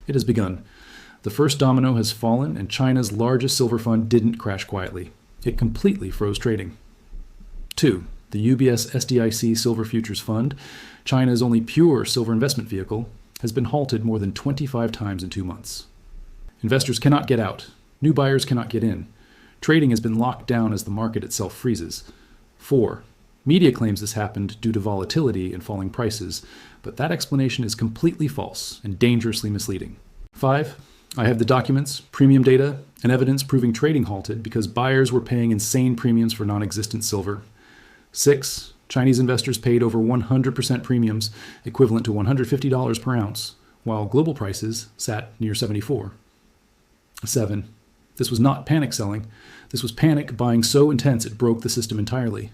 It has begun. The first domino has fallen, and China's largest silver fund didn't crash quietly. It completely froze trading. 2. The UBS SDIC Silver Futures Fund, China's only pure silver investment vehicle, has been halted more than 25 times in 2 months. Investors cannot get out. New buyers cannot get in. Trading has been locked down as the market itself freezes. 4. Media claims this happened due to volatility and falling prices, but that explanation is completely false and dangerously misleading. 5. I have the documents, premium data, and evidence proving trading halted because buyers were paying insane premiums for non-existent silver. 6. Chinese investors paid over 100% premiums, equivalent to $150 per ounce, while global prices sat near 74. 7. This was not panic selling. This was panic buying so intense it broke the system entirely.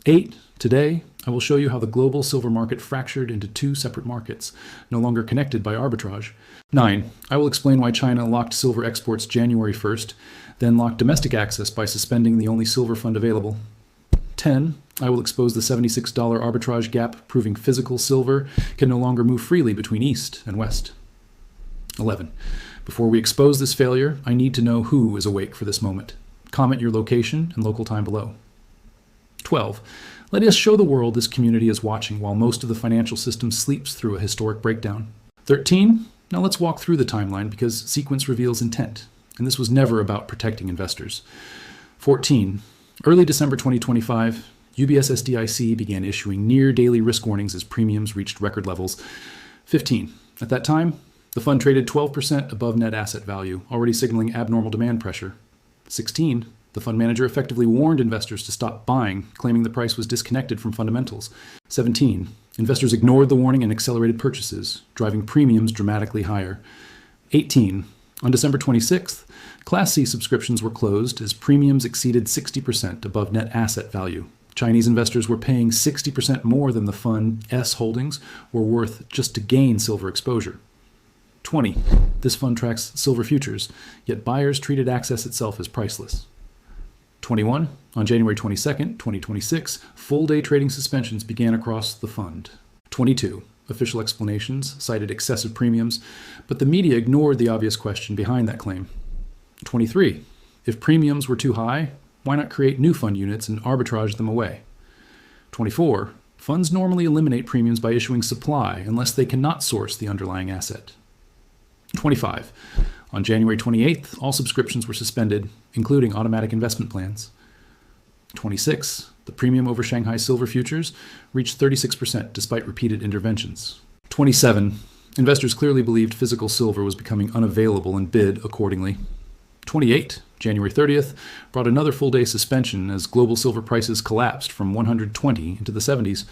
8. Today, I will show you how the global silver market fractured into 2 separate markets, no longer connected by arbitrage. 9. I will explain why China locked silver exports January 1st, then locked domestic access by suspending the only silver fund available. 10. I will expose the $76 arbitrage gap, proving physical silver can no longer move freely between East and West. 11. Before we expose this failure, I need to know who is awake for this moment. Comment your location and local time below. 12. Let us show the world this community is watching while most of the financial system sleeps through a historic breakdown. 13. Now let's walk through the timeline because sequence reveals intent, and this was never about protecting investors. 14. Early December 2025, UBS SDIC began issuing near-daily risk warnings as premiums reached record levels. 15. At that time, the fund traded 12% above net asset value, already signaling abnormal demand pressure. 16. The fund manager effectively warned investors to stop buying, claiming the price was disconnected from fundamentals. 17. Investors ignored the warning and accelerated purchases, driving premiums dramatically higher. 18. On December 26th, Class C subscriptions were closed as premiums exceeded 60% above net asset value. Chinese investors were paying 60% more than the fund S holdings were worth just to gain silver exposure. 20. This fund tracks silver futures, yet buyers treated access itself as priceless. 21. On January 22, 2026, full-day trading suspensions began across the fund. 22. Official explanations cited excessive premiums, but the media ignored the obvious question behind that claim. 23. If premiums were too high, why not create new fund units and arbitrage them away? 24. Funds normally eliminate premiums by issuing supply unless they cannot source the underlying asset. 25. On January 28th, all subscriptions were suspended, including automatic investment plans. 26. The premium over Shanghai silver futures reached 36% despite repeated interventions. 27. Investors clearly believed physical silver was becoming unavailable and bid accordingly. 28. January 30th brought another full-day suspension as global silver prices collapsed from 120 into the 70s.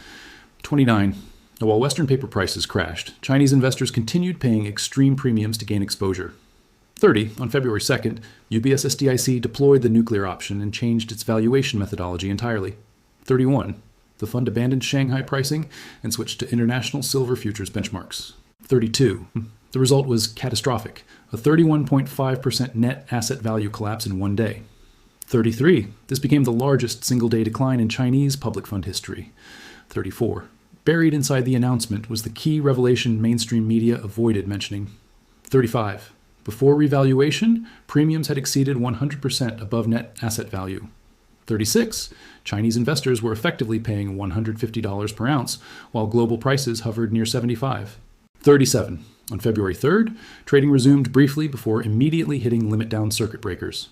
29. While Western paper prices crashed, Chinese investors continued paying extreme premiums to gain exposure. 30. On February 2nd, UBS SDIC deployed the nuclear option and changed its valuation methodology entirely. 31. The fund abandoned Shanghai pricing and switched to international silver futures benchmarks. 32. The result was catastrophic, a 31.5% net asset value collapse in one day. 33. This became the largest single-day decline in Chinese public fund history. 34. Buried inside the announcement was the key revelation mainstream media avoided mentioning. 35. Before revaluation, premiums had exceeded 100% above net asset value. 36. Chinese investors were effectively paying $150 per ounce, while global prices hovered near 75. 37. On February 3rd, trading resumed briefly before immediately hitting limit-down circuit breakers.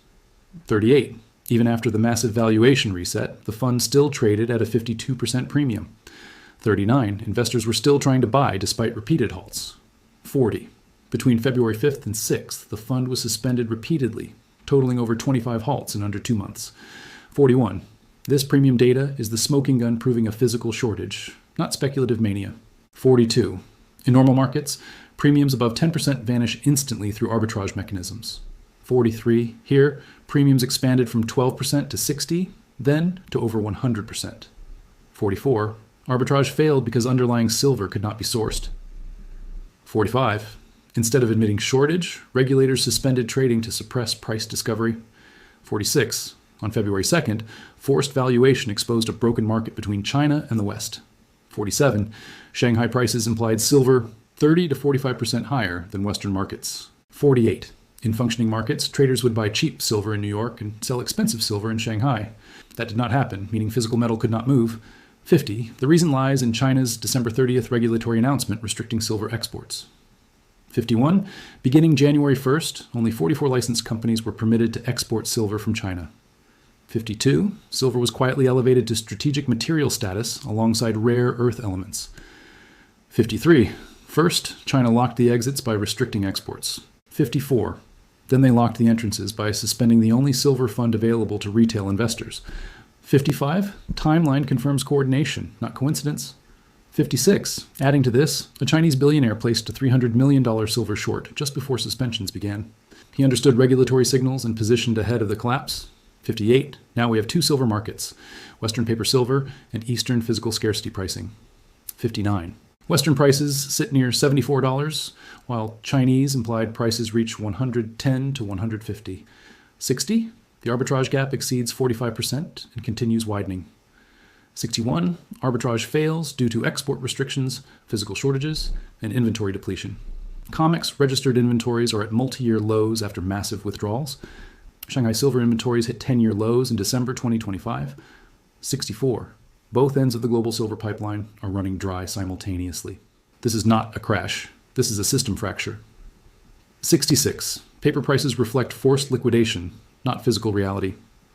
38. Even after the massive valuation reset, the fund still traded at a 52% premium. 39. Investors were still trying to buy despite repeated halts. 40. Between February 5th and 6th, the fund was suspended repeatedly, totaling over 25 halts in under 2 months. 41. This premium data is the smoking gun proving a physical shortage, not speculative mania. 42. In normal markets, premiums above 10% vanish instantly through arbitrage mechanisms. 43. Here, premiums expanded from 12% to 60%, then to over 100%. 44. Arbitrage failed because underlying silver could not be sourced. 45. Instead of admitting shortage, regulators suspended trading to suppress price discovery. 46. On February 2nd, forced valuation exposed a broken market between China and the West. 47. Shanghai prices implied silver 30 to 45% higher than Western markets. 48. In functioning markets, traders would buy cheap silver in New York and sell expensive silver in Shanghai. That did not happen, meaning physical metal could not move. 50. The reason lies in China's December 30th regulatory announcement restricting silver exports. 51. Beginning January 1st, only 44 licensed companies were permitted to export silver from China. 52. Silver was quietly elevated to strategic material status alongside rare earth elements. 53. First, China locked the exits by restricting exports. 54. Then they locked the entrances by suspending the only silver fund available to retail investors. 55. Timeline confirms coordination, not coincidence. 56. Adding to this, a Chinese billionaire placed a $300 million silver short just before suspensions began. He understood regulatory signals and positioned ahead of the collapse. 58. Now we have two silver markets, Western paper silver and Eastern physical scarcity pricing. 59. Western prices sit near $74, while Chinese implied prices reach $110 to $150. 60. The arbitrage gap exceeds 45% and continues widening. 61. Arbitrage fails due to export restrictions, physical shortages, and inventory depletion. COMEX registered inventories are at multi-year lows after massive withdrawals. Shanghai silver inventories hit 10-year lows in December 2025. 64. Both ends of the global silver pipeline are running dry simultaneously. This is not a crash. This is a system fracture. 66. Paper prices reflect forced liquidation, not physical reality.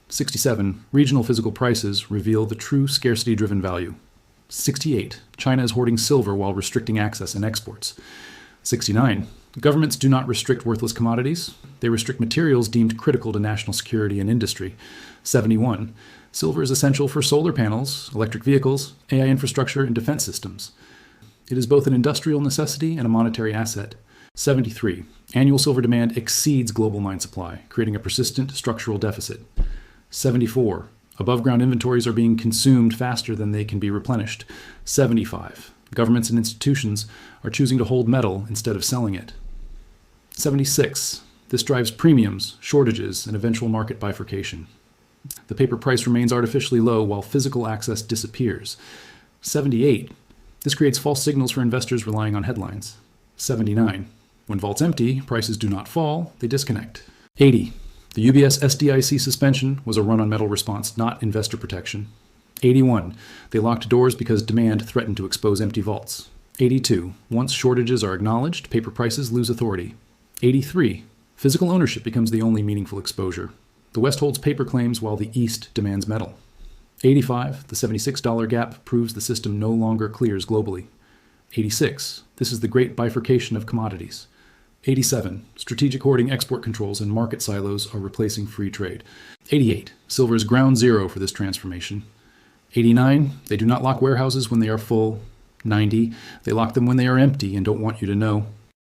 67. Regional physical prices reveal the true scarcity-driven value. 68. China is hoarding silver while restricting access and exports. 69. Governments do not restrict worthless commodities. They restrict materials deemed critical to national security and industry. 71. Silver is essential for solar panels, electric vehicles, AI infrastructure, and defense systems. It is both an industrial necessity and a monetary asset. 73. Annual silver demand exceeds global mine supply, creating a persistent structural deficit. 74. Above-ground inventories are being consumed faster than they can be replenished. 75. Governments and institutions are choosing to hold metal instead of selling it. 76. This drives premiums, shortages, and eventual market bifurcation. The paper price remains artificially low while physical access disappears. 78. This creates false signals for investors relying on headlines. 79. When vaults empty, prices do not fall, they disconnect. 80. The UBS SDIC suspension was a run-on-metal response, not investor protection. 81. They locked doors because demand threatened to expose empty vaults. 82. Once shortages are acknowledged, paper prices lose authority. 83. Physical ownership becomes the only meaningful exposure. The West holds paper claims while the East demands metal. 85. The $76 gap proves the system no longer clears globally. 86. This is the great bifurcation of commodities. 87. Strategic hoarding, export controls, and market silos are replacing free trade. 88. Silver is ground zero for this transformation. 89. They do not lock warehouses when they are full. 90. They lock them when they are empty and don't want you to know.